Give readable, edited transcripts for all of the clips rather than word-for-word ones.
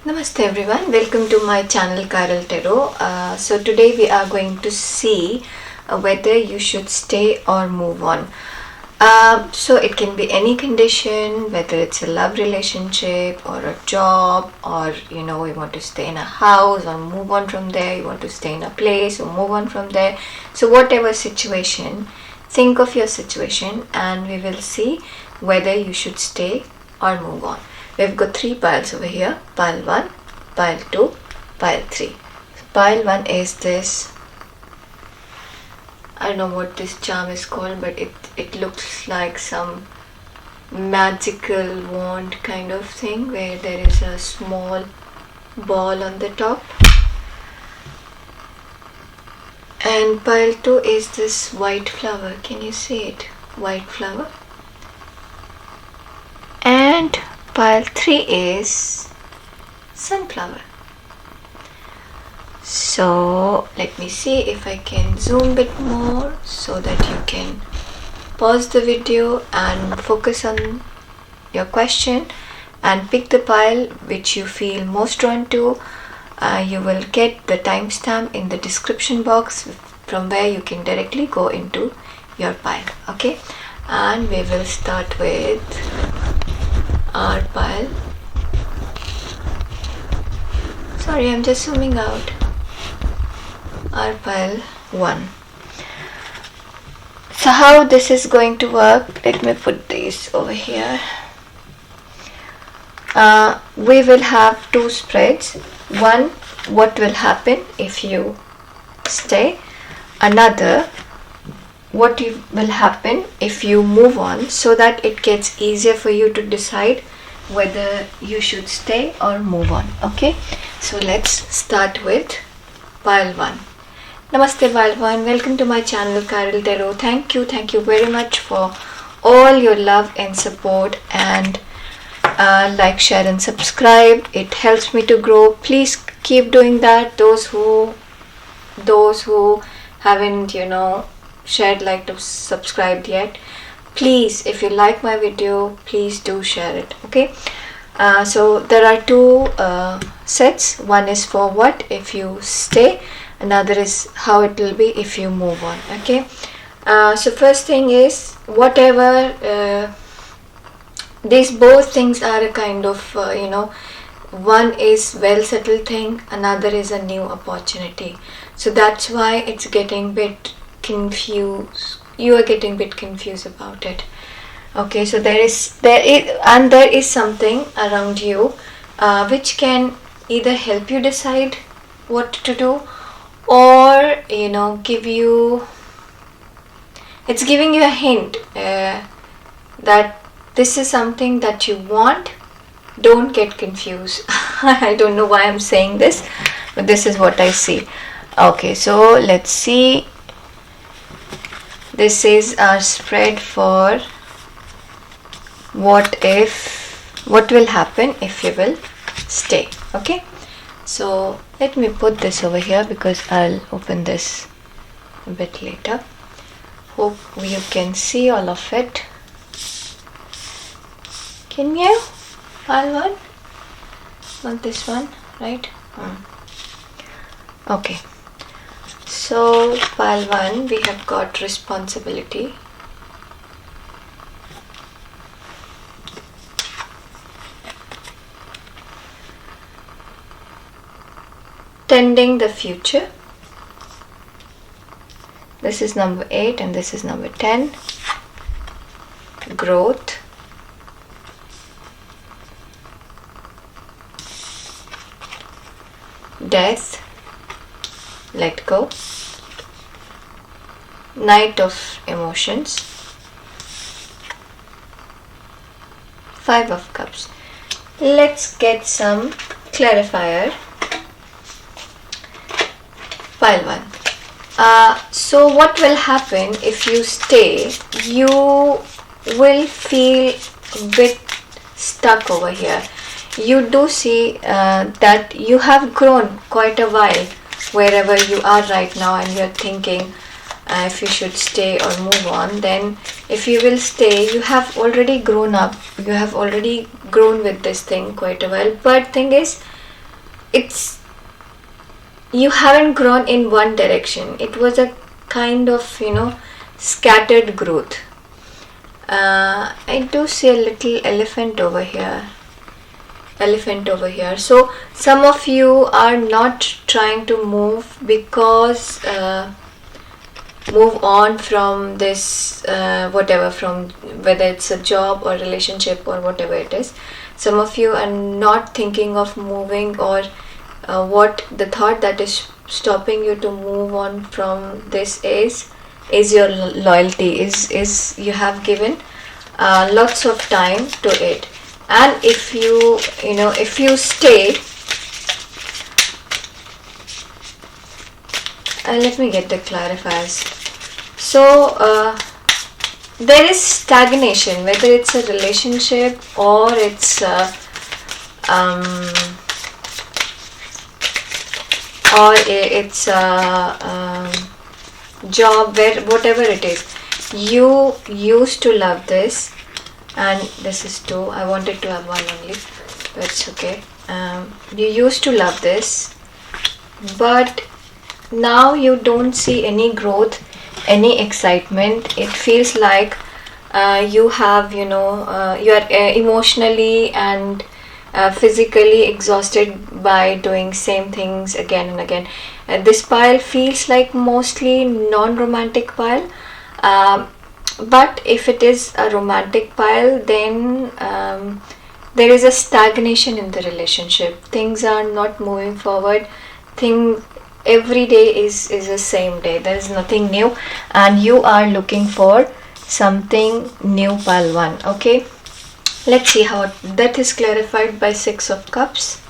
Namaste everyone, welcome to my channel Chiral Tarot. So today we are going to see whether you should stay or move on. So it can be any condition, whether it's a love relationship or a job, or you want to stay in a house or move on from there, you want to stay in a place or move on from there. So whatever situation, think of your situation and we will see whether you should stay or move on. We've got three piles over here, pile 1, pile 2, pile 3. So pile 1 is this, I don't know what this charm is called, but it looks like some magical wand kind of thing where there is a small ball on the top. And pile 2 is this white flower, can you see it? White flower. And pile 3 is sunflower. So let me see if I can zoom a bit more so that you can pause the video and focus on your question and pick the pile which you feel most drawn to. You will get the timestamp in the description box from where you can directly go into your pile. Okay, and we will start with our pile. Sorry, I'm just zooming out. Our pile 1. So how this is going to work, let me put these over here. We will have two spreads. One, what will happen if you stay. Another, what will happen if you move on, so that it gets easier for you to decide whether you should stay or move on. Okay, so let's start with pile 1. Namaste pile 1, welcome to my channel Chiral Tarot. Thank you very much for all your love and support, and like, share and subscribe. It helps me to grow. Please keep doing that. Those who haven't shared, liked or subscribed yet, please, if you like my video, please do share it. Okay, so there are two sets. One is for what if you stay, another is how it will be if you move on. Okay, so first thing is, whatever these both things are a kind of one is well settled thing, another is a new opportunity. So that's why it's getting bit confused. You are getting a bit confused about it. Okay, so there is something around you which can either help you decide what to do, or it's giving you a hint that this is something that you want. Don't get confused. I don't know why I'm saying this, but this is what I see. Okay, so let's see. This is our spread for what will happen if you will stay. Okay, so let me put this over here because I'll open this a bit later. Hope you can see all of it. Can you? Pile 1? Not this one, right? Okay. So pile 1, we have got responsibility. Tending the future. This is number 8 and this is number 10. Growth. Death. Let go. Knight of emotions. 5 of cups. Let's get some clarifier. Pile 1. So what will happen if you stay? You will feel a bit stuck over here. You do see that you have grown quite a while wherever you are right now, and you're thinking if you should stay or move on. Then if you will stay, you have already grown up, you have already grown with this thing quite a while. But thing is, it's, you haven't grown in one direction. It was a kind of, scattered growth. I do see a little elephant over here. So some of you are not trying to move because move on from this whatever, from whether it's a job or relationship or whatever it is. Some of you are not thinking of moving, or what the thought that is stopping you to move on from this is your loyalty, is you have given lots of time to it. And if you stay, let me get the clarifiers. So there is stagnation, whether it's a relationship or it's a job, where whatever it is. You used to love this, and this is 2. I wanted to have 1 only, but it's okay. You used to love this, but now you don't see any growth, any excitement. It feels like you have, you are emotionally and physically exhausted by doing same things again and again. This pile feels like mostly non-romantic pile, but if it is a romantic pile, then there is a stagnation in the relationship. Things are not moving forward. Every day is the same day. There is nothing new, and you are looking for something new, pile 1. Okay, let's see how that is clarified by 6 of Cups.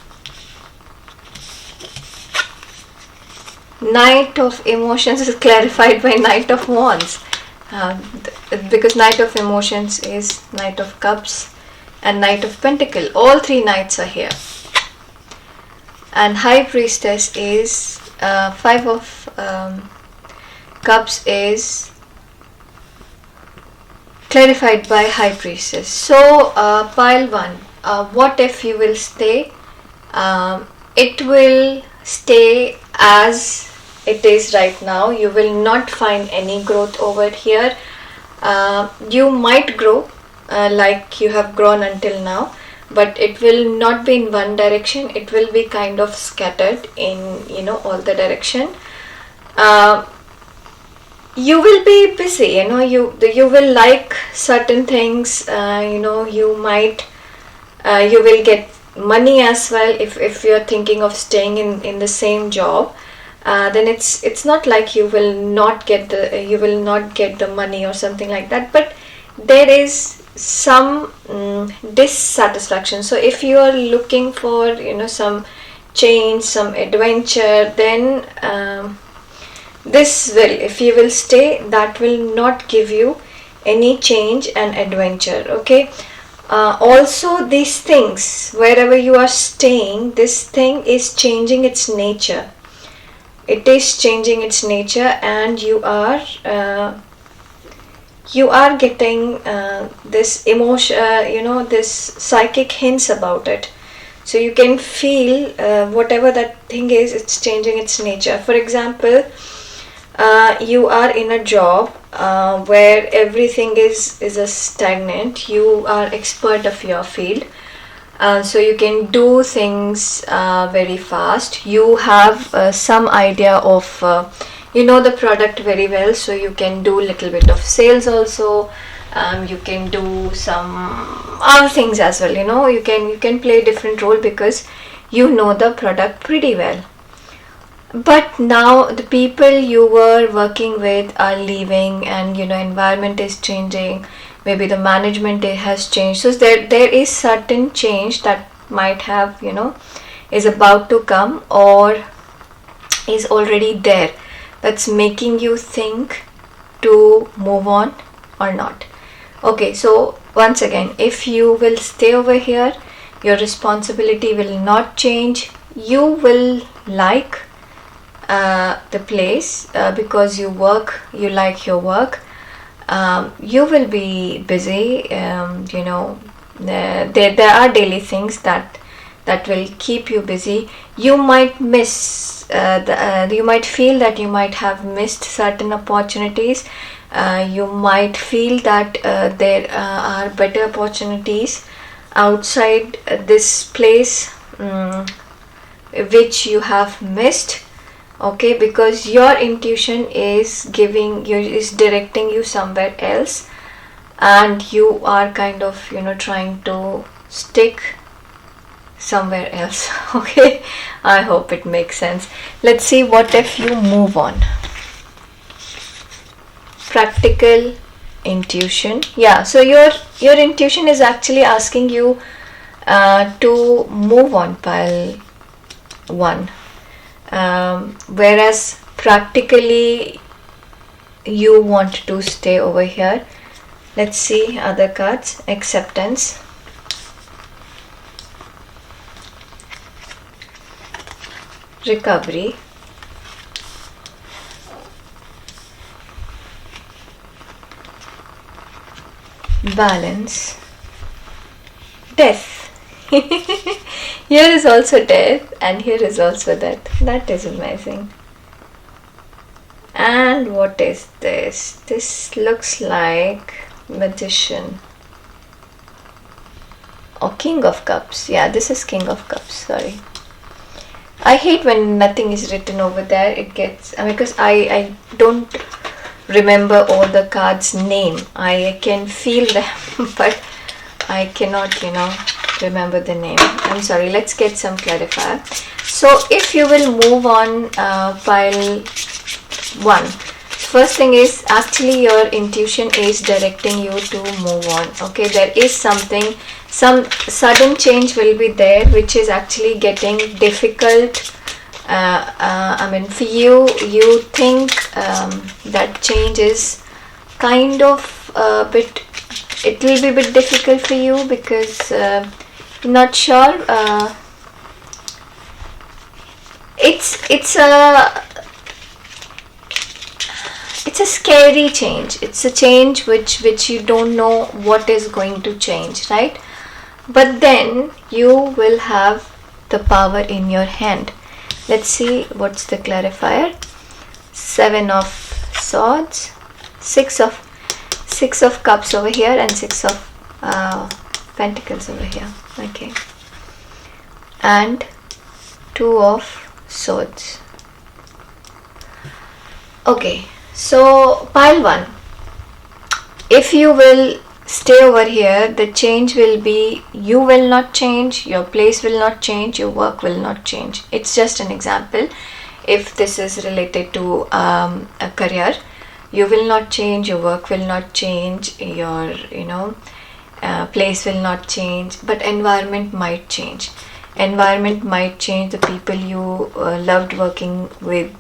Knight of Emotions is clarified by Knight of Wands, because Knight of Emotions is Knight of Cups and Knight of Pentacle. All 3 knights are here. And High Priestess is 5 of Cups is clarified by High Priestess. So pile 1, what if you will stay? It will stay as it is right now. You will not find any growth over here. You might grow like you have grown until now, but it will not be in one direction. It will be kind of scattered in all the direction. You will be busy, you will like certain things. You might you will get money as well. If you're thinking of staying in the same job, then it's not like you will not get the money or something like that, but there is some dissatisfaction. So if you are looking for some change, some adventure, then this will, if you will stay, that will not give you any change and adventure. Okay. Also, these things, wherever you are staying, this thing is changing its nature. It is changing its nature, and you are getting this emotion, this psychic hints about it. So you can feel whatever that thing is, it's changing its nature. For example, you are in a job where everything is a stagnant. You are expert of your field, so you can do things very fast. You have some idea of the product very well, so you can do little bit of sales also. You can do some other things as well. You can play a different role because you know the product pretty well. But now the people you were working with are leaving, and environment is changing. Maybe the management has changed. So there is certain change that might have is about to come or is already there, that's making you think to move on or not. Okay, so once again, if you will stay over here, your responsibility will not change. You will like the place because you like your work. You will be busy. There are daily things that that will keep you busy. You might miss you might feel that you might have missed certain opportunities. You might feel that there are better opportunities outside this place, which you have missed. Okay, because your intuition is directing you somewhere else, and you are kind of trying to stick somewhere else. Okay, I hope it makes sense. Let's see, what if you move on? Practical intuition. Yeah, so your intuition is actually asking you to move on, pile 1. Whereas practically you want to stay over here. Let's see other cards. Acceptance, recovery, balance, death. Here is also death, and here is also death. That is amazing. And what is this? This looks like magician or king of cups. Yeah, this is king of cups. Sorry, I hate when nothing is written over there. It gets, because I don't remember all the cards' name. I can feel them, but I cannot, remember the name. I'm sorry. Let's get some clarifier. So if you will move on, pile 1. First thing is, actually your intuition is directing you to move on. Okay, there is some sudden change will be there, which is actually getting difficult. For you think that change is kind of a bit, it will be a bit difficult for you, because you're not sure. It's a scary change. It's a change which you don't know what is going to change, right? But then you will have the power in your hand. Let's see what's the clarifier. 7 of swords, 6 of cups over here, and 6 of pentacles over here. Okay, and 2 of swords. Okay, so pile 1, if you will stay over here, the change will be, you will not change, your place will not change, your work will not change. It's just an example. If this is related to a career, you will not change, your work will not change, your place will not change, but environment might change. Environment might change. The people you loved working with,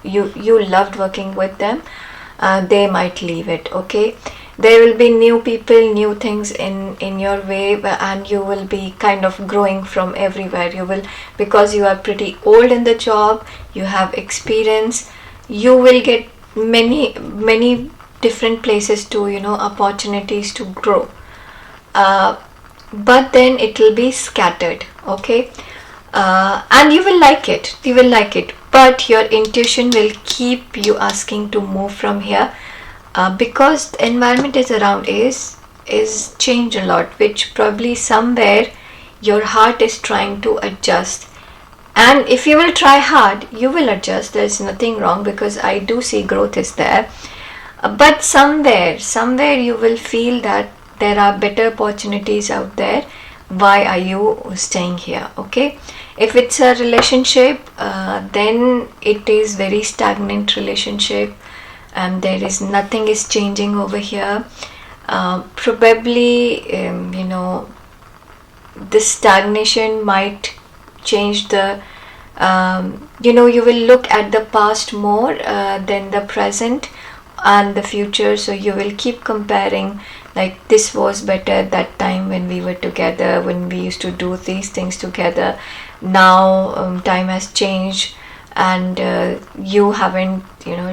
you loved working with them, they might leave it. Okay, there will be new people, new things in your way, and you will be kind of growing from everywhere. You will, because you are pretty old in the job, you have experience, you will get many different places to, opportunities to grow, but then it will be scattered. Okay, and you will like it, but your intuition will keep you asking to move from here, because the environment is around is changed a lot, which probably somewhere your heart is trying to adjust. And if you will try hard, you will adjust. There is nothing wrong, because I do see growth is there, but somewhere you will feel that there are better opportunities out there. Why are you staying here? Okay, if it's a relationship, then it is very stagnant relationship, and there is nothing is changing over here. Probably this stagnation might change the you will look at the past more than the present and the future. So you will keep comparing, like, this was better that time when we were together, when we used to do these things together. Now time has changed, and you haven't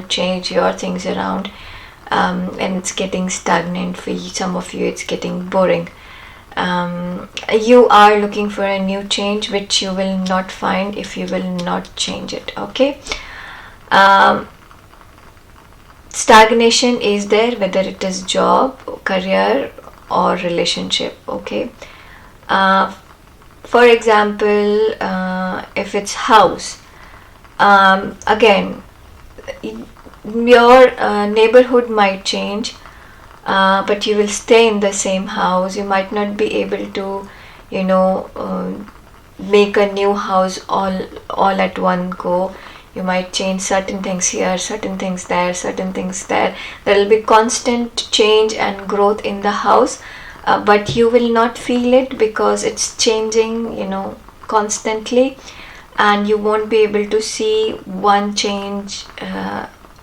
changed your things around, and it's getting stagnant for you. Some of you, it's getting boring. You are looking for a new change, which you will not find if you will not change it. Okay. Stagnation is there, whether it is job, career, or relationship. Okay. For example, if it's house, again, your neighborhood might change, but you will stay in the same house. You might not be able to, make a new house all at one go. You might change certain things here, certain things there, certain things there. There will be constant change and growth in the house, but you will not feel it because it's changing, constantly, and you won't be able to see one change,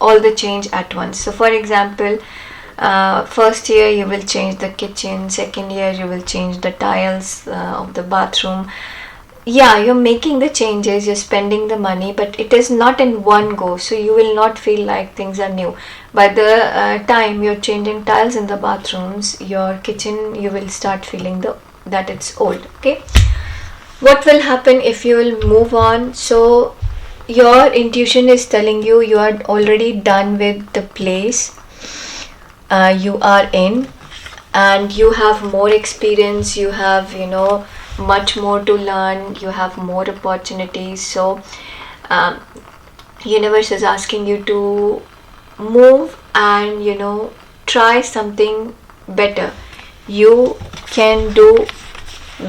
all the change at once. So for example, first year you will change the kitchen, second year you will change the tiles of the bathroom. Yeah, you're making the changes, you're spending the money, but it is not in one go, so you will not feel like things are new. By the time you're changing tiles in the bathrooms, your kitchen, you will start feeling that it's old. Okay, what will happen if you will move on? So your intuition is telling you you are already done with the place you are in, and you have more experience, you have much more to learn, you have more opportunities. So universe is asking you to move and try something better. You can do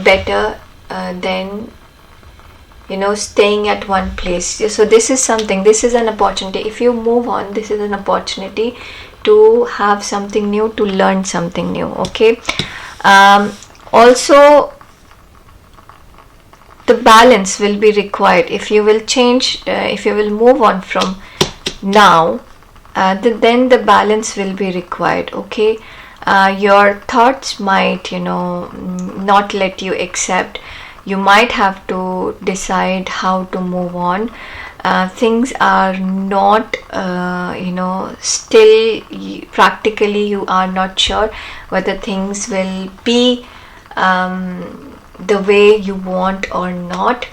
better than staying at one place. So this is an opportunity. If you move on, this is an opportunity to have something new, to learn something new. Okay. Also, the balance will be required. If you will change, if you will move on from now, then the balance will be required. Okay. Your thoughts might not let you accept. You might have to decide how to move on. Things are not still practically you are not sure whether things will be the way you want or not.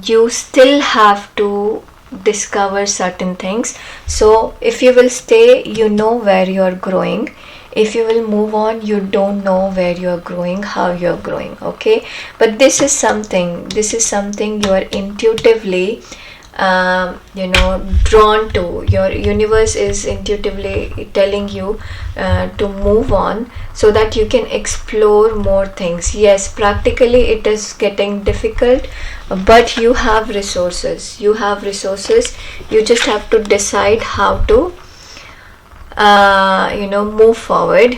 You still have to discover certain things. So if you will stay, you know where you are growing. If you will move on, you don't know where you are growing, how you are growing. Okay, but this is something you are intuitively drawn to. Your universe is intuitively telling you to move on so that you can explore more things. Yes, practically it is getting difficult, but you have resources. You just have to decide how to move forward.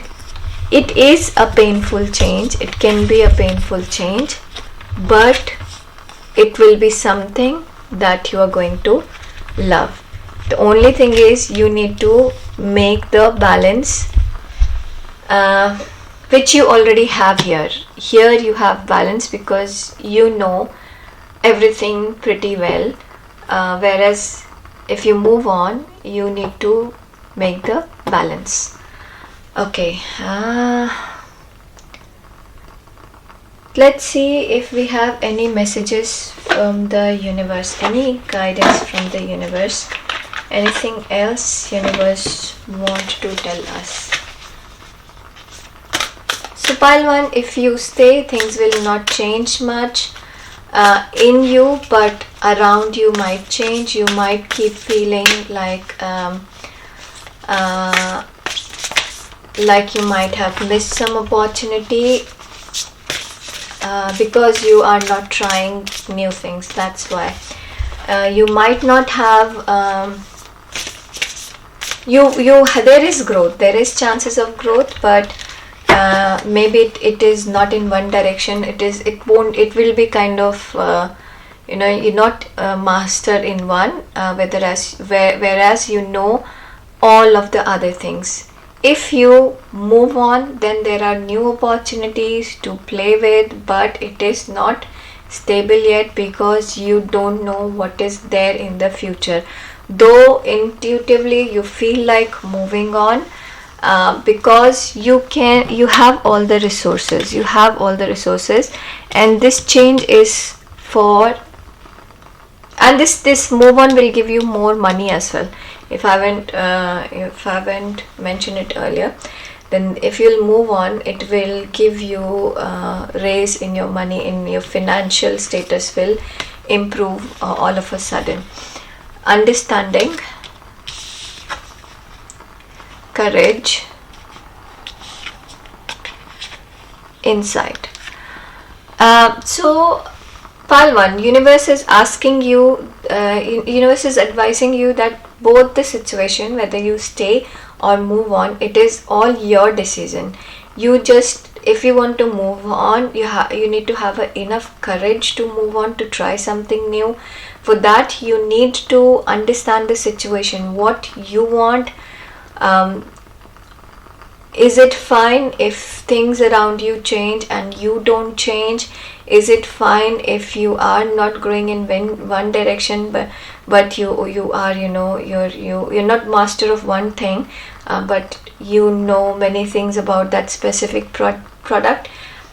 It is a painful change. It can be a painful change, but it will be something that you are going to love. The only thing is you need to make the balance, which you already have here. Here you have balance because you know everything pretty well, whereas if you move on, you need to make the balance. Okay, let's see if we have any messages from the universe, any guidance from the universe, anything else universe want to tell us. So pile 1, if you stay, things will not change much in you, but around you might change. You might keep feeling like you might have missed some opportunity because you are not trying new things. That's why you might not have there is growth, there is chances of growth, but maybe it is not in one direction. It will be kind of you're not master in one, whereas all of the other things. If you move on, then there are new opportunities to play with, but it is not stable yet because you don't know what is there in the future. Though intuitively you feel like moving on, because you have all the resources, and this change is for, and this move on will give you more money as well. If I haven't mentioned it earlier, then if you'll move on, it will give you raise in your money, in your financial status will improve all of a sudden. Understanding, courage, insight. So Pile 1, universe is asking you, universe is advising you that both the situation, whether you stay or move on, it is all your decision. You just, if you want to move on, you need to have enough courage to move on, to try something new. For that, you need to understand the situation, what you want. Is it fine if things around you change and you don't change? Is it fine if you are not growing in one direction, but you are, you're not master of one thing, but you know many things about that specific product,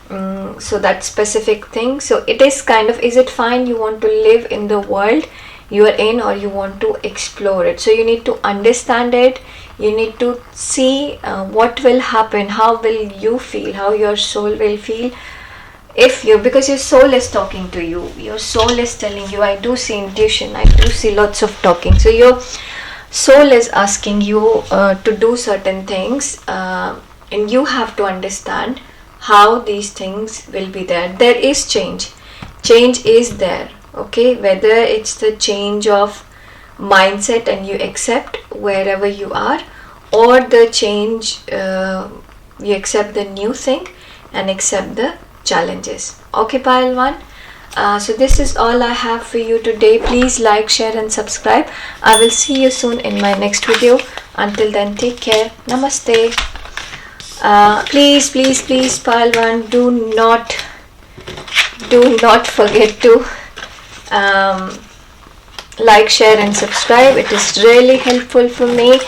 so that specific thing. So it is kind of, is it fine you want to live in the world you are in, or you want to explore it? So you need to understand it. You need to see what will happen, how will you feel, how your soul will feel. If you, because your soul is talking to you, your soul is telling you, I do see intuition, I do see lots of talking. So your soul is asking you to do certain things, and you have to understand how these things will be there. There is change is there, okay? Whether it's the change of mindset and you accept wherever you are, or the change, you accept the new thing and accept the challenges. Okay, Pile 1. So this is all I have for you today. Please like, share and subscribe. I will see you soon in my next video. Until then, take care. Namaste. Please, Pile 1, do not forget to like, share and subscribe. It is really helpful for me.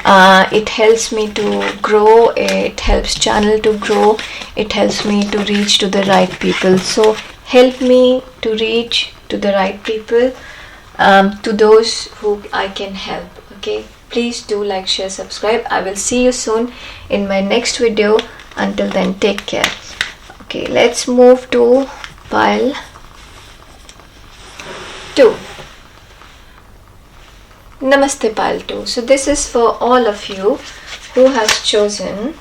It helps me to grow, it helps channel to grow, it helps me to reach to the right people. So help me to reach to the right people, to those who I can help. Okay, please do like, share, subscribe. I will see you soon in my next video. Until then, take care. Okay, let's move to Pile 2. Namaste, Pile 2. So this is for all of you who has chosen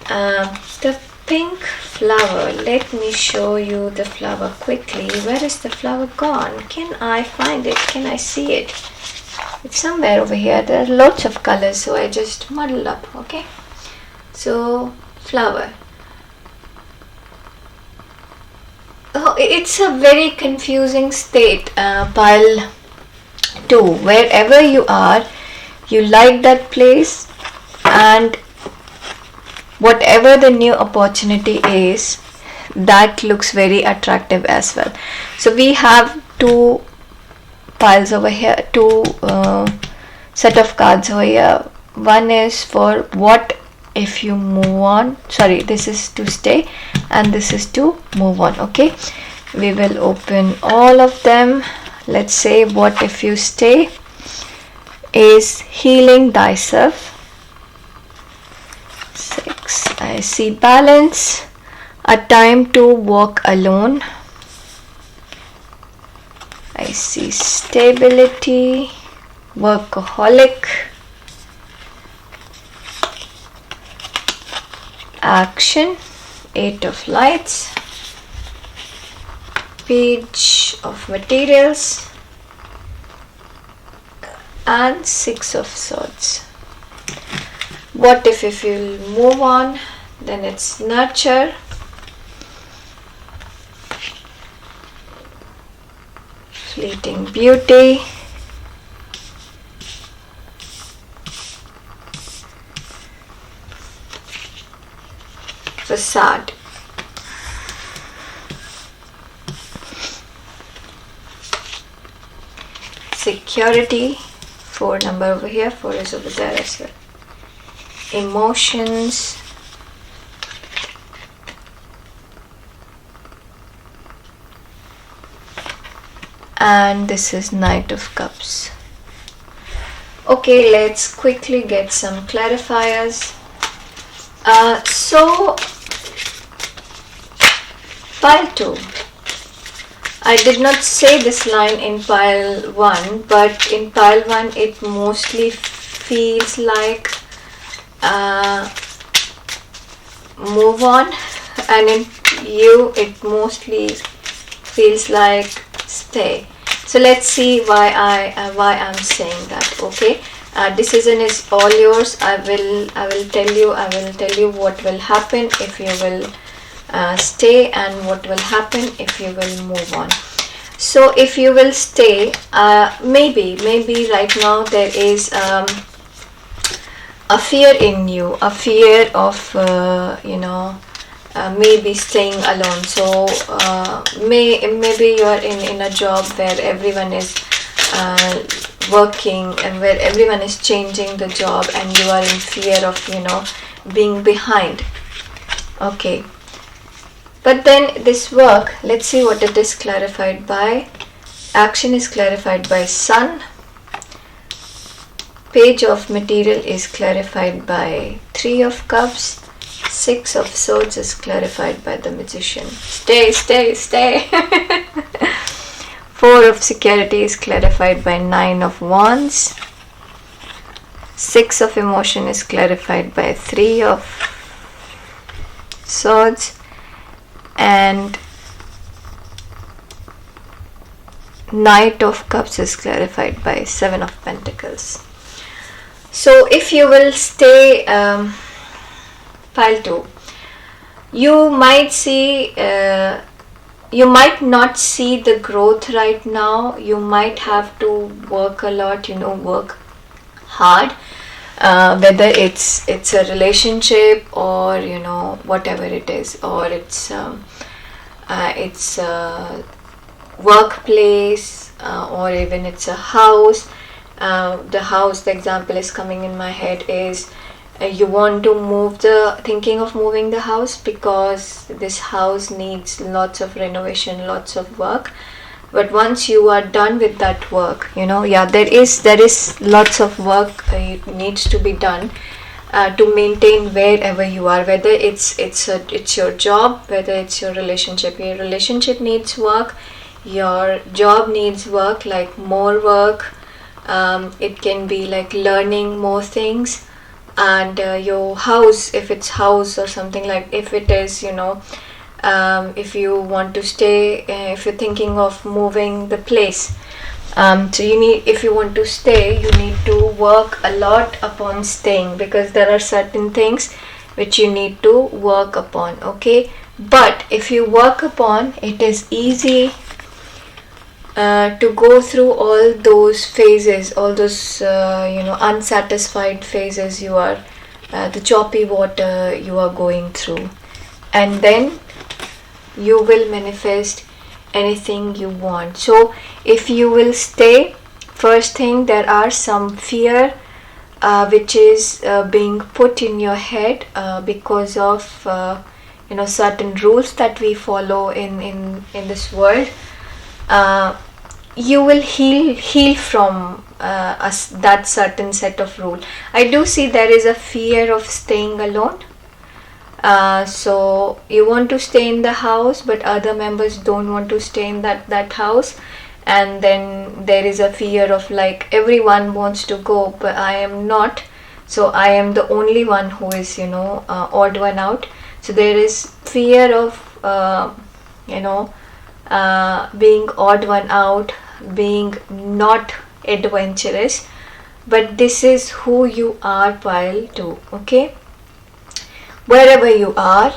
the pink flower. Let me show you the flower quickly. Where is the flower gone? Can I find it? Can I see it? It's somewhere over here. There are lots of colors, so I just muddled up. Okay, so flower. Oh, it's a very confusing state, Pile 2. Wherever you are, you like that place, and whatever the new opportunity is, that looks very attractive as well. So we have two piles over here, two set of cards over here. One is for what if you move on, sorry, this is to stay and this is to move on. Okay, we will open all of them. Let's say what if you stay is healing thyself. 6, I see balance, a time to walk alone. I see stability, workaholic, action, 8 of lights, page of materials, and 6 of swords. What if you move on, then it's nurture, fleeting beauty, facade, security, 4 number over here, 4 is over there as well. emotions, and this is Knight of Cups. Okay, let's quickly get some clarifiers. So pile 2, I did not say this line in pile 1, but in pile 1 it mostly feels like move on, and in you it mostly feels like stay. So let's see why I'm saying that. Okay, decision is all yours. I will tell you what will happen if you will stay, and what will happen if you will move on. So if you will stay, maybe right now there is a fear in you, a fear of maybe staying alone. So maybe you are in a job where everyone is working, and where everyone is changing the job, and you are in fear of being behind. Okay, but then this work, let's see what it is clarified by. Action is clarified by Sun. Page of material is clarified by 3 of Cups. 6 of Swords is clarified by the Magician. Stay. 4 of Security is clarified by 9 of Wands. 6 of Emotion is clarified by 3 of Swords. And Knight of Cups is clarified by 7 of Pentacles. So if you will stay pile 2, you might not see the growth right now. You might have to work a lot, work hard, whether it's a relationship, or whatever it is, or it's a workplace, or even it's a house. The example is coming in my head is you want to thinking of moving the house, because this house needs lots of renovation, lots of work. But once you are done with that work, there is lots of work needs to be done to maintain wherever you are, whether it's your job, whether it's your relationship. Your relationship needs work, your job needs work, like more work. It can be like learning more things. And your house, if it's house or something, like if it is if you want to stay, if you're thinking of moving the place, so if you want to stay, you need to work a lot upon staying, because there are certain things which you need to work upon. Okay, but if you work upon, it is easy to go through all those phases, all those unsatisfied phases you are, the choppy water you are going through, and then you will manifest anything you want. So if you will stay, first thing, there are some fear which is being put in your head because of certain rules that we follow in this world. You will heal from that certain set of rule. I do see there is a fear of staying alone. So you want to stay in the house, but other members don't want to stay in that house, and then there is a fear of like everyone wants to go, but I am not. So I am the only one who is odd one out. So there is fear of being odd one out, being not adventurous. But this is who you are, pile 2. Okay, wherever you are,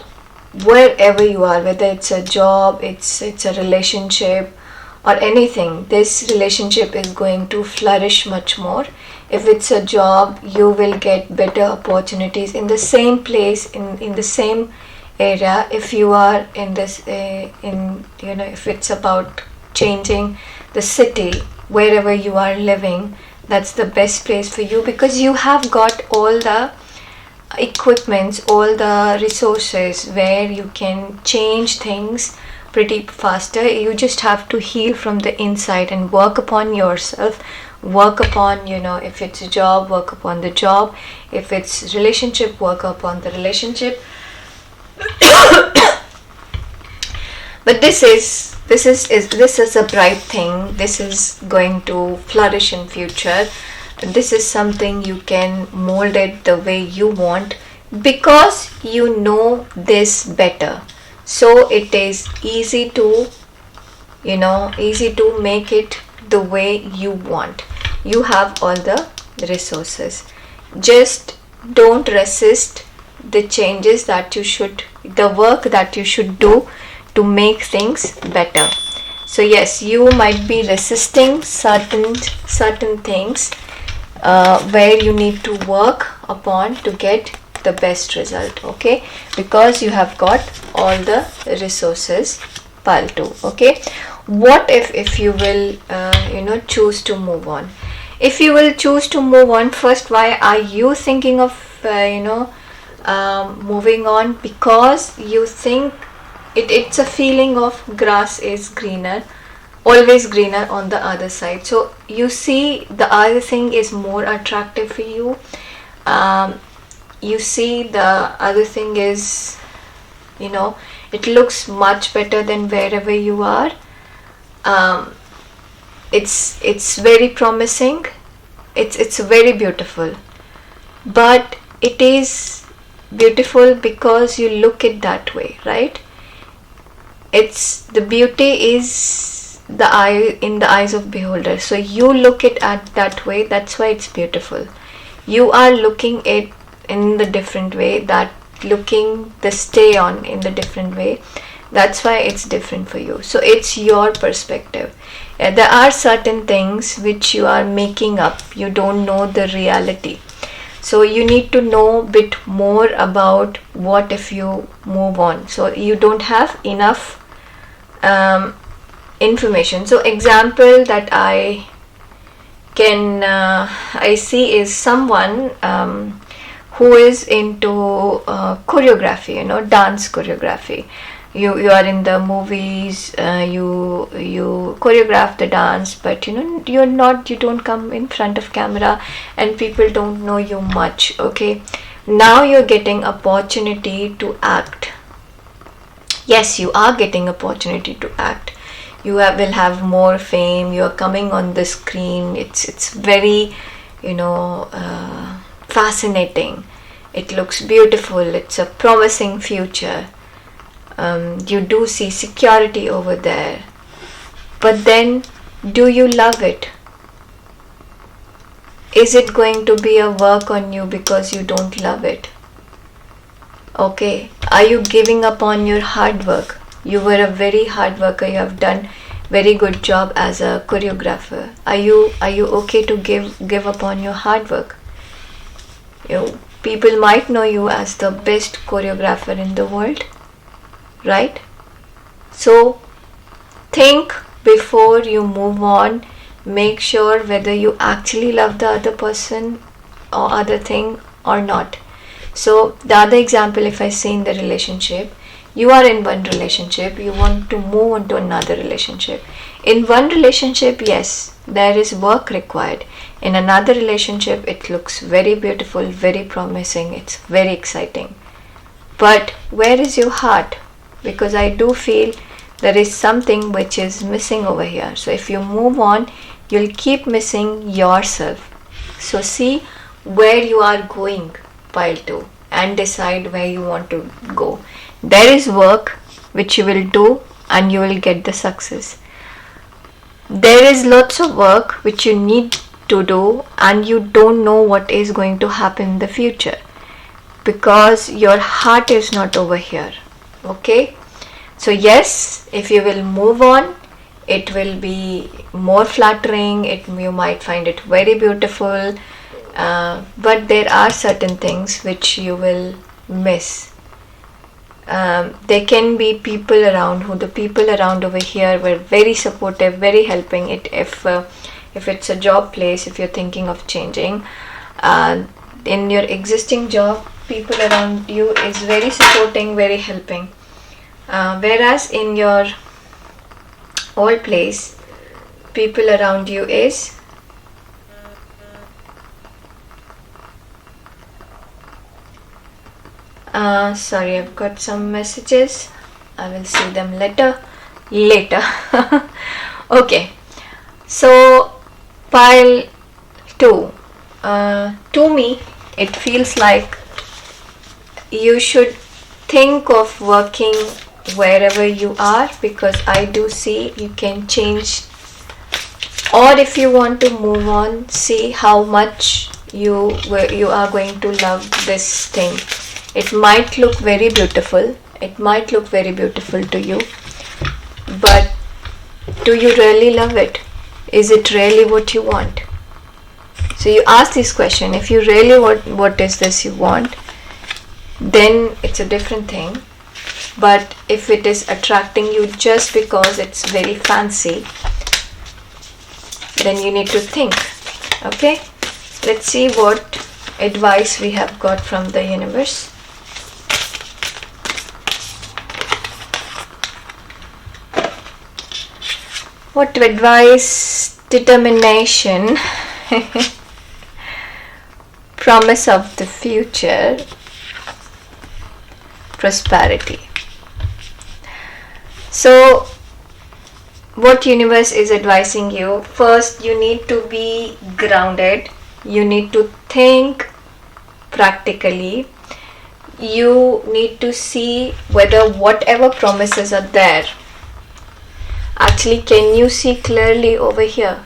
whether it's a job, it's a relationship, or anything, this relationship is going to flourish much more. If it's a job, you will get better opportunities in the same place, in the same area. If you are in this if it's about changing the city, wherever you are living, that's the best place for you, because you have got all the equipments, all the resources where you can change things pretty faster. You just have to heal from the inside and work upon yourself, work upon, if it's a job, work upon the job, if it's relationship, work upon the relationship. But this is a bright thing. This is going to flourish in future. This is something you can mold it the way you want, because you know this better. So it is easy to make it the way you want. You have all the resources. Just don't resist the changes that the work that you should do to make things better. So yes, you might be resisting certain things where you need to work upon to get the best result, okay? Because you have got all the resources pile too, okay? What if you will choose to move on? If you will choose to move on, first, why are you thinking of moving on? Because you think it's a feeling of grass is greener, always greener on the other side. So you see the other thing is more attractive for you. You see the other thing is, it looks much better than wherever you are. It's very promising. It's very beautiful. But it is beautiful because you look it that way, right? The beauty is in the eyes of beholder. So you look it at that way. That's why it's beautiful. You are looking it in the different way, that looking the stay on in the different way. That's why it's different for you. So it's your perspective. There are certain things which you are making up. You don't know the reality. So you need to know a bit more about what if you move on. So you don't have enough information. So example that I see is someone who is into choreography, dance choreography. You are in the movies, you choreograph the dance, but you don't come in front of camera and people don't know you much, okay? Now you're getting opportunity to act. Yes, you are getting opportunity to act. You will have more fame. You are coming on the screen. It's very fascinating. It looks beautiful. It's a promising future. You do see security over there. But then, do you love it? Is it going to be a work on you because you don't love it? Okay, are you giving up on your hard work? You were a very hard worker. You have done very good job as a choreographer. Are you okay to give up on your hard work? People might know you as the best choreographer in the world, right? So think before you move on. Make sure whether you actually love the other person or other thing or not. So the other example, if I say in the relationship, you are in one relationship, you want to move on to another relationship. In one relationship, yes, there is work required. In another relationship, it looks very beautiful, very promising, it's very exciting. But where is your heart? Because I do feel there is something which is missing over here. So if you move on, you'll keep missing yourself. So see where you are going, pile 2, and decide where you want to go. There is work which you will do and you will get the success. There is lots of work which you need to do and you don't know what is going to happen in the future because your heart is not over here. Okay? So yes, if you will move on, it will be more flattering. You might find it very beautiful. But there are certain things which you will miss. There can be people around the people around over here were very supportive, very helping. If it's a job place, if you're thinking of changing, in your existing job, people around you is very supporting, very helping. Whereas in your old place, people around you is sorry, I've got some messages. I will see them later. Okay, so pile 2. To me, it feels like you should think of working wherever you are, because I do see you can change, or if you want to move on, see how much you are going to love this thing. It might look very beautiful, to you, but do you really love it? Is it really what you want? So you ask this question. If you really what is this you want, then it's a different thing. But if it is attracting you just because it's very fancy, then you need to think. Okay, let's see what advice we have got from the universe. What advice? Determination, promise of the future, prosperity. So what universe is advising you? First, you need to be grounded. You need to think practically. You need to see whether whatever promises are there, actually, can you see clearly over here?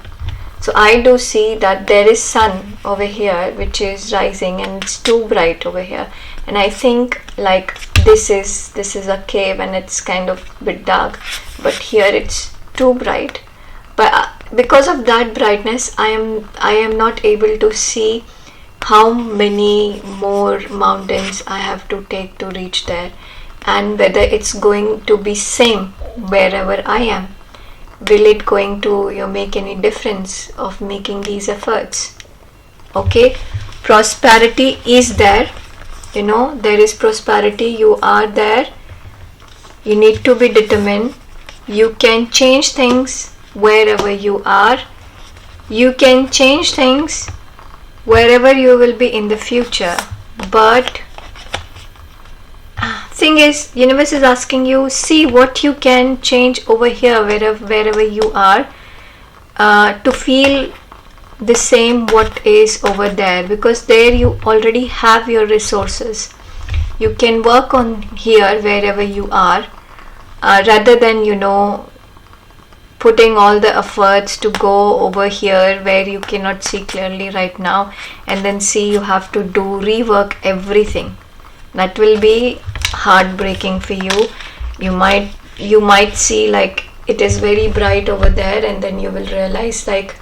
So I do see that there is sun over here which is rising, and it's too bright over here, and I think like this is a cave and it's kind of a bit dark, but here it's too bright. But because of that brightness, I am not able to see how many more mountains I have to take to reach there, and whether it's going to be same wherever I am. Will it going to make any difference of making these efforts? Okay, prosperity is there. There is prosperity. You are there. You need to be determined. You can change things wherever you are. You can change things wherever you will be in the future. But thing is, universe is asking you, see what you can change over here, wherever you are, to feel the same what is over there, because there you already have your resources. You can work on here wherever you are, rather than putting all the efforts to go over here where you cannot see clearly right now, and then see you have to rework everything. That will be heartbreaking for you. You might see like it is very bright over there, and then you will realize like,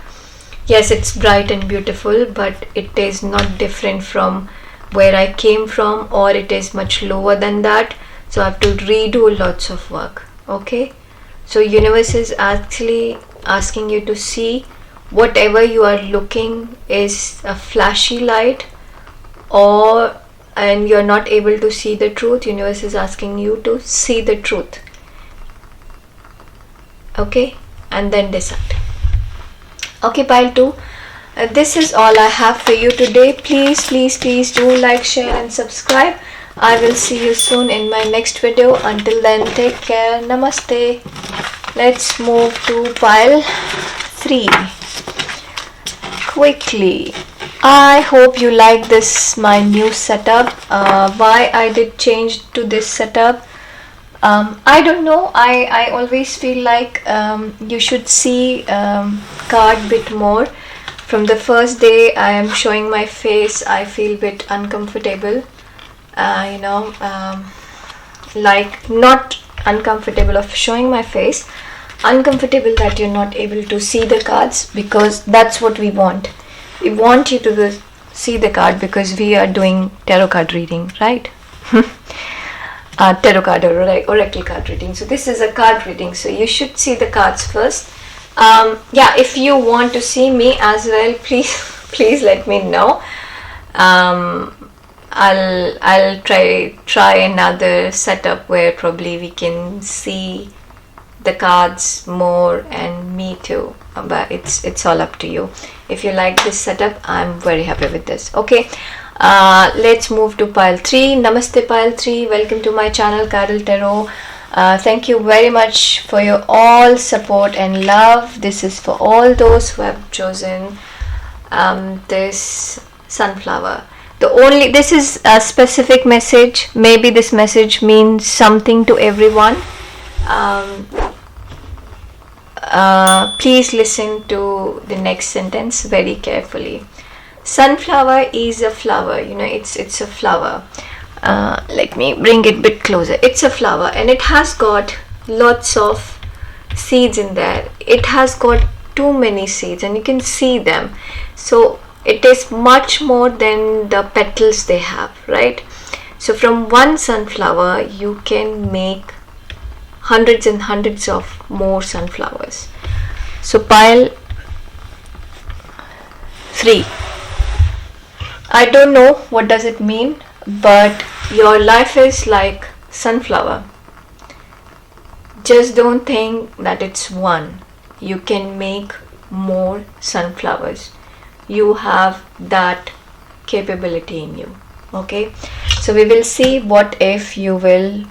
yes, it's bright and beautiful, but it is not different from where I came from, or it is much lower than that, so I have to redo lots of work. Okay, so universe is actually asking you to see whatever you are looking is a flashy light, and you're not able to see the truth. Universe is asking you to see the truth. Okay, and then decide. Okay, pile 2, this is all I have for you today. Please do like, share and subscribe. I will see you soon in my next video. Until then, take care. Namaste. Let's move to pile 3 quickly. I hope you like this, my new setup. Why I did change to this setup, I don't know. I always feel like you should see card bit more. From the first day I am showing my face, I feel a bit uncomfortable. Like not uncomfortable of showing my face, uncomfortable that you're not able to see the cards, because that's what we want. We want you to see the card because we are doing tarot card reading, right? Tarot card or oracle card reading. So this is a card reading, so you should see the cards first. Yeah, if you want to see me as well, please let me know. I'll try another setup where probably we can see the cards more and me too, but it's all up to you. If you like this setup, I'm very happy with this. Okay, let's move to pile 3. Namaste pile 3, welcome to my channel Carol Tarot. Thank you very much for your all support and love. This is for all those who have chosen this sunflower. This is a specific message. Maybe this message means something to everyone. Please listen to the next sentence very carefully. Sunflower is a flower, it's a flower. Let me bring it a bit closer. It's a flower and it has got lots of seeds in there. It has got too many seeds and you can see them. So it is much more than the petals they have, right? So from one sunflower you can make hundreds and hundreds of more sunflowers. So pile 3. I don't know what does it mean, but your life is like sunflower. Just don't think that it's one. You can make more sunflowers. You have that capability in you. Okay, so we will see what if you will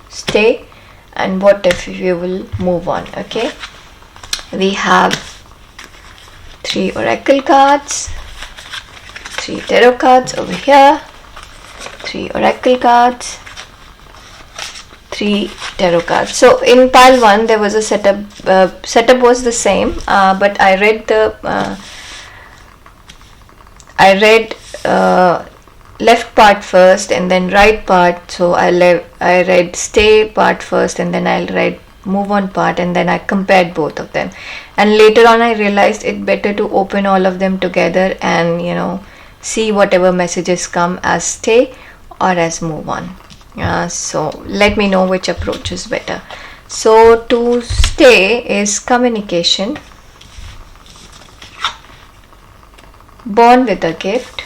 stay and what if you will move on. Okay, we have 3 oracle cards, 3 tarot cards over here, 3 oracle cards, 3 tarot cards. So in pile 1 there was a setup. Setup was the same, but I read left part first and then right part. So I read stay part first and then I'll read move on part, and then I compared both of them, and later on I realized it better to open all of them together and see whatever messages come as stay or as move on. So let me know which approach is better. So to stay is communication, born with a gift,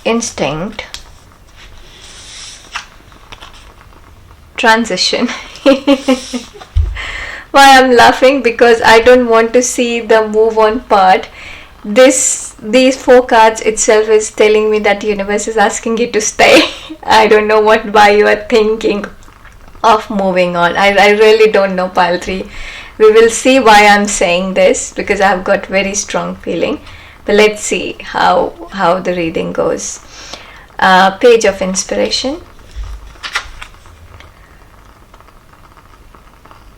instinct, transition. Why I'm laughing? Because I don't want to see the move on part. These 4 cards itself is telling me that the universe is asking you to stay. I don't know why you are thinking of moving on. I really don't know, pile 3. We will see why I'm saying this, because I have got very strong feeling. But let's see how the reading goes. Page of inspiration.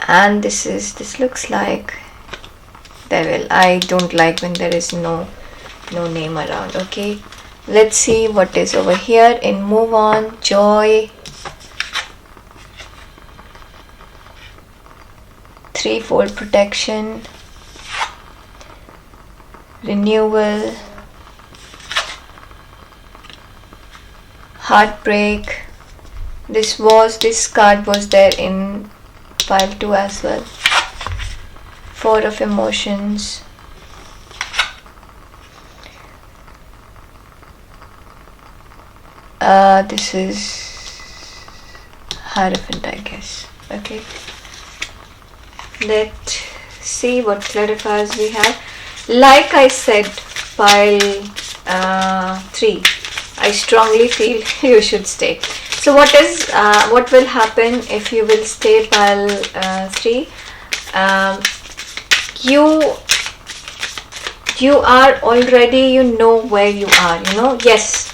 And this looks like devil. I don't like when there is no name around. Okay, let's see what is over here in move on. Joy, 3-fold protection, renewal, heartbreak. This card was there in pile 2 as well. 4 of emotions, this is Hierophant, I guess. Okay, let's see what clarifiers we have. Like I said, pile 3, I strongly feel you should stay. So what will happen if you will stay, pile 3? You are already, where you are. Yes,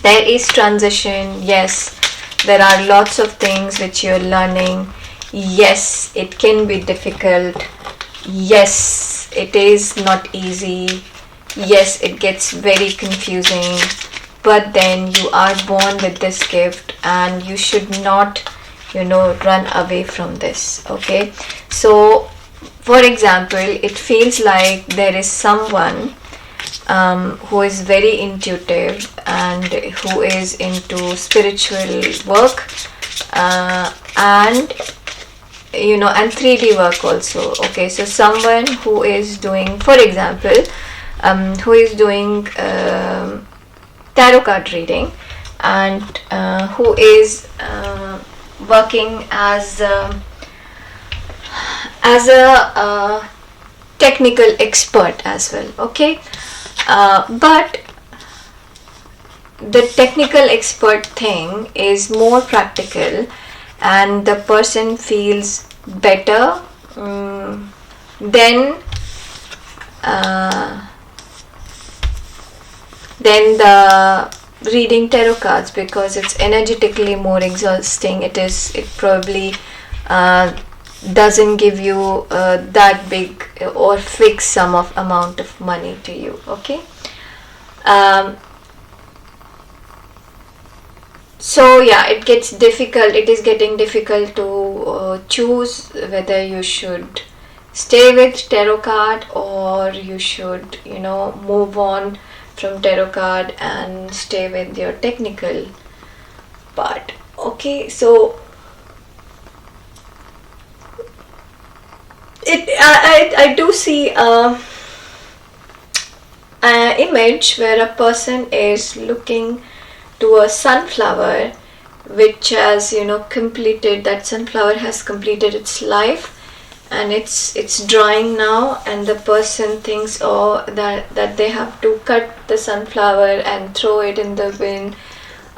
there is transition. Yes, there are lots of things which you're learning. Yes, it can be difficult. Yes, it is not easy. Yes, it gets very confusing. But then you are born with this gift and you should not, run away from this. Okay, so for example, it feels like there is someone who is very intuitive and who is into spiritual work and 3D work also. Okay, so someone who is doing, for example, who is doing tarot card reading, and who is working as a technical expert as well. Okay, but the technical expert thing is more practical, and the person feels better than the reading tarot cards, because it's energetically more exhausting. It probably doesn't give you that big or fixed sum of amount of money to you. Okay, so yeah, it gets difficult. It is getting difficult to choose whether you should stay with tarot card, or you should, move on from tarot card and stay with your technical part. Okay, so I do see an image where a person is looking to a sunflower which has completed, that sunflower has completed its life, and it's drying now, and the person thinks, oh, that they have to cut the sunflower and throw it in the bin,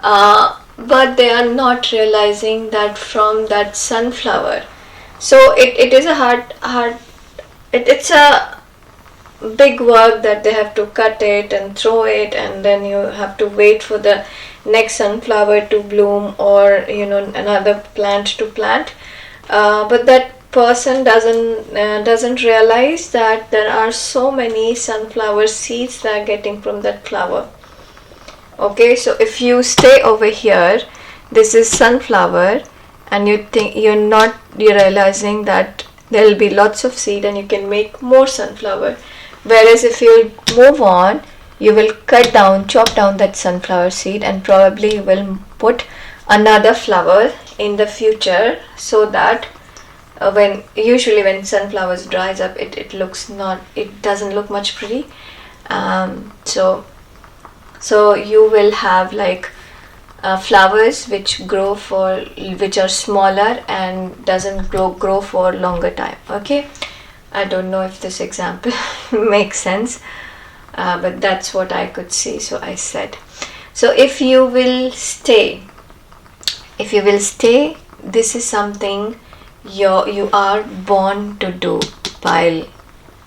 but they are not realizing that from that sunflower, so it is a hard it's a big work that they have to cut it and throw it, and then you have to wait for the next sunflower to bloom, or another plant to plant, but that person doesn't realize that there are so many sunflower seeds that are getting from that flower. Okay, so if you stay over here, this is sunflower, and you're not realizing that there will be lots of seed and you can make more sunflower. Whereas if you move on, you will chop down that sunflower seed, and probably you will put another flower in the future, so that usually when sunflowers dries up, it doesn't look much pretty. So you will have like flowers which are smaller and doesn't grow for longer time. Okay, I don't know if this example makes sense, but that's what I could see, so I said. So if you will stay, this is something you are born to do. Pile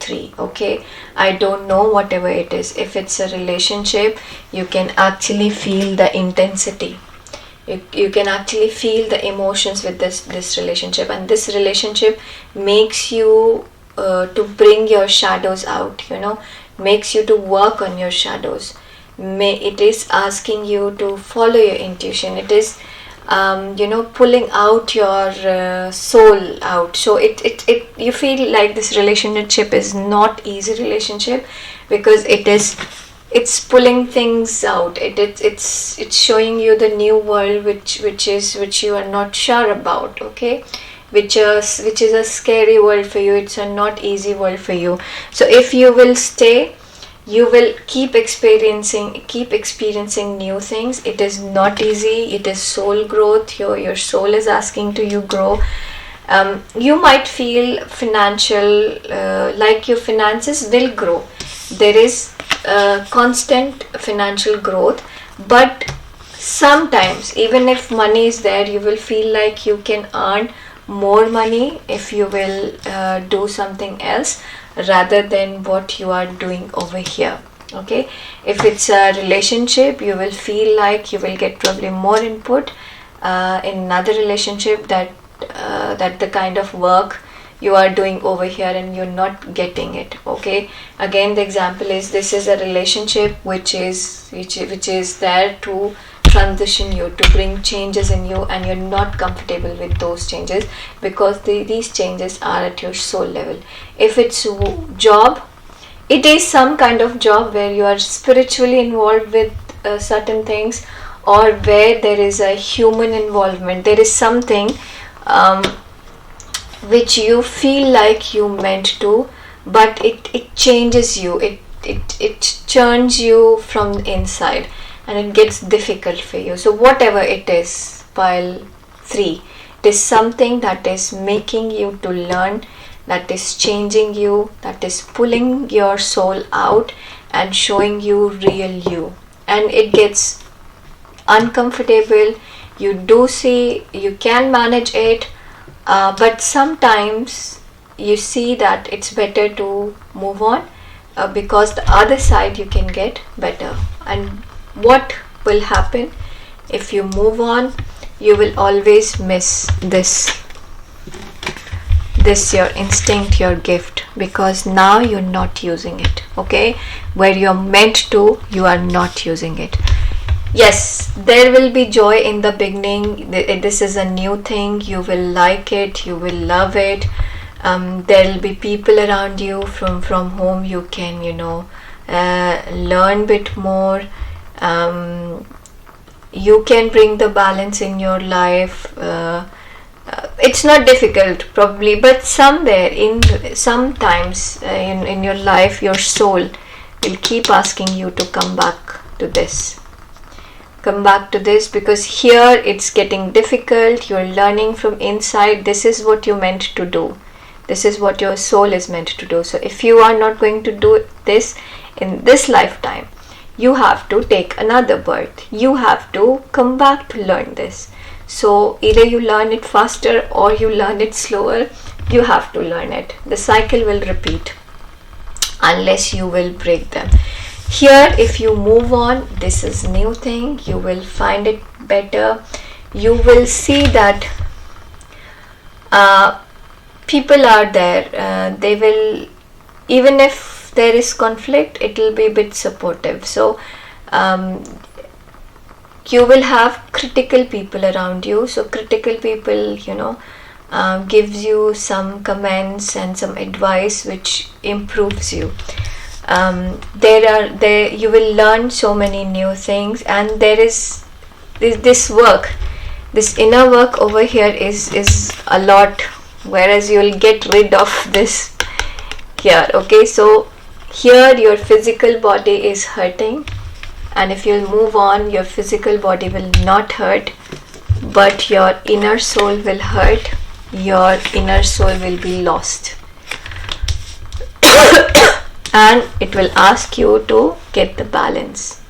3. Okay, I don't know, whatever it is. If it's a relationship, you can actually feel the intensity. You can actually feel the emotions with this relationship, and this relationship makes you to bring your shadows out, makes you to work on your shadows. It is asking you to follow your intuition. It is pulling out your soul out. So you feel like this relationship is not easy relationship, because it's pulling things out. It's showing you the new world which you are not sure about. Okay, which is a scary world for you. It's a not easy world for you. So if you will stay, you will keep experiencing new things. It is not easy. It is soul growth. Your soul is asking to you grow. You might feel financial, like your finances will grow. There is constant financial growth, but sometimes even if money is there, you will feel like you can earn more money if you will do something else rather than what you are doing over here. Okay, if it's a relationship, you will feel like you will get probably more input in another relationship, that the kind of work you are doing over here and you're not getting it. Okay, again the example is, this is a relationship which is there to transition you, to bring changes in you, and you're not comfortable with those changes because these changes are at your soul level. If it's job, it is some kind of job where you are spiritually involved with certain things, or where there is a human involvement. There is something which you feel like you meant to, but it changes you. it churns you from the inside, and it gets difficult for you. So whatever it is, pile 3, it is something that is making you to learn, that is changing you, that is pulling your soul out and showing you real you. And it gets uncomfortable. You do see you can manage it, but sometimes you see that it's better to move on, because the other side you can get better. And what will happen if you move on? You will always miss this your instinct, your gift, because now you're not using it. Okay, where you're meant to, you are not using it. Yes, there will be joy in the beginning. This is a new thing. You will like it, you will love it. There will be people around you from whom you can, learn a bit more. You can bring the balance in your life. It's not difficult probably, but sometimes in your life, your soul will keep asking you to come back to this, because here it's getting difficult. You're learning from inside. This is what you're meant to do. This is what your soul is meant to do. So if you are not going to do this in this lifetime, you have to take another birth. You have to come back to learn this. So either you learn it faster or you learn it slower. You have to learn it. The cycle will repeat unless you will break them. Here, if you move on, this is new thing. You will find it better. You will see that people are there. They will, even if there is conflict, it will be a bit supportive. So you will have critical people around you. So critical people, gives you some comments and some advice which improves you. You will learn so many new things, and there is this work, this inner work over here is a lot, whereas you will get rid of this here. Okay, so here your physical body is hurting, and if you move on, your physical body will not hurt, but your inner soul will hurt. Your inner soul will be lost. And it will ask you to get the balance,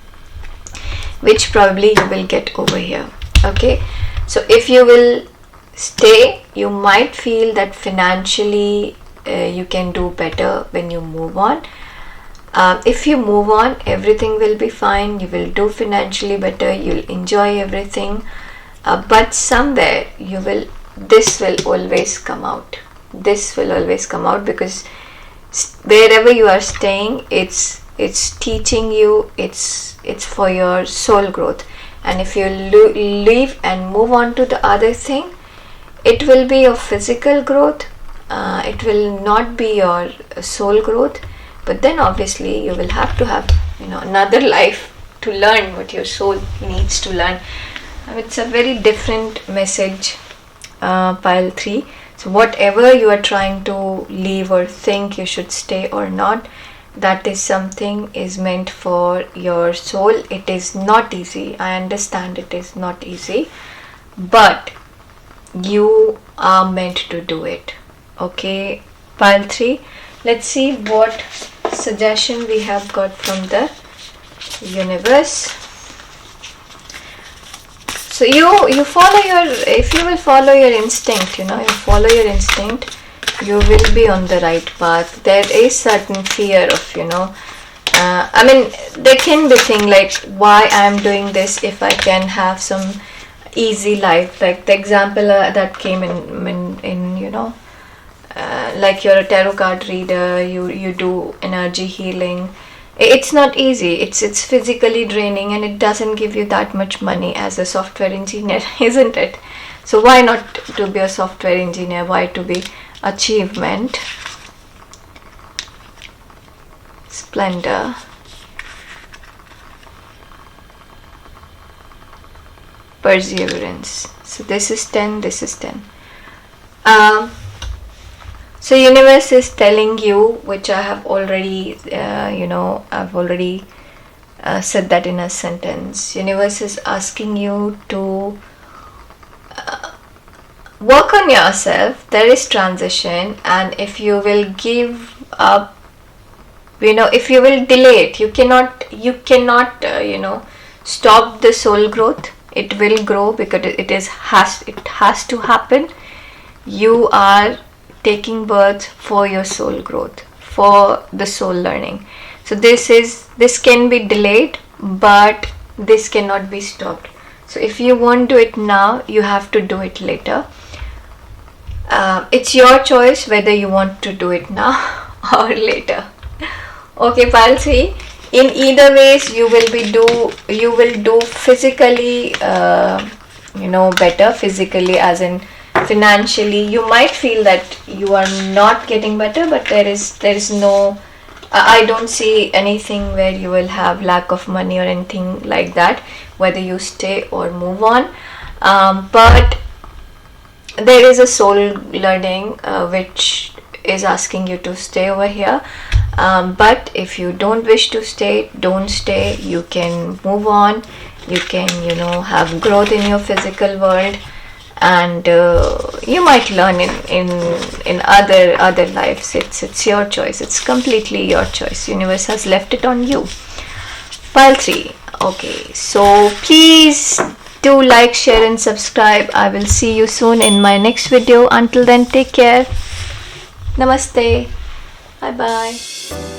which probably you will get over here. Okay, so if you will stay, you might feel that financially you can do better when you move on. If you move on, everything will be fine. You will do financially better. You'll enjoy everything, but somewhere this will always come out. This will always come out, because wherever you are staying, it's teaching you. It's for your soul growth. And if you leave and move on to the other thing, it will be your physical growth. It will not be your soul growth. But then obviously you will have to have another life to learn what your soul needs to learn. It's a very different message, pile 3. So whatever you are trying to leave or think you should stay or not, that is something is meant for your soul. It is not easy. I understand it is not easy, but you are meant to do it. Okay, pile 3. Let's see what suggestion we have got from the universe. So you follow if you will follow your instinct, you follow your instinct, you will be on the right path. There is certain fear of, there can be thing like, why I am doing this if I can have some easy life. Like the example that came in like you're a tarot card reader, you do energy healing. It's not easy. It's physically draining, and it doesn't give you that much money as a software engineer, isn't it? So why not to be a software engineer? Why to be achievement, splendor, perseverance. So this is 10, this is 10. So universe is telling you, which I have already I've already said that in a sentence. Universe is asking you to work on yourself. There is transition, and if you will give up, if you will delay it, you cannot stop the soul growth. It will grow because it has to happen. You are taking birth for your soul growth, for the soul learning. So this can be delayed, but this cannot be stopped. So if you won't do it now, you have to do it later. It's your choice whether you want to do it now or later. Okay, Palsi. In either ways, you will do physically, better. Physically, as in financially. You might feel that you are not getting better, but there is no. I don't see anything where you will have lack of money or anything like that, whether you stay or move on. But there is a soul learning which is asking you to stay over here. But if you don't wish to stay, don't stay. You can move on. You can have growth in your physical world, and you might learn in other lives. It's your choice. It's completely your choice. Universe has left it on you. Pile 3. Okay, so please do like, share and subscribe. I will see you soon in my next video. Until then, take care. Namaste. Bye bye.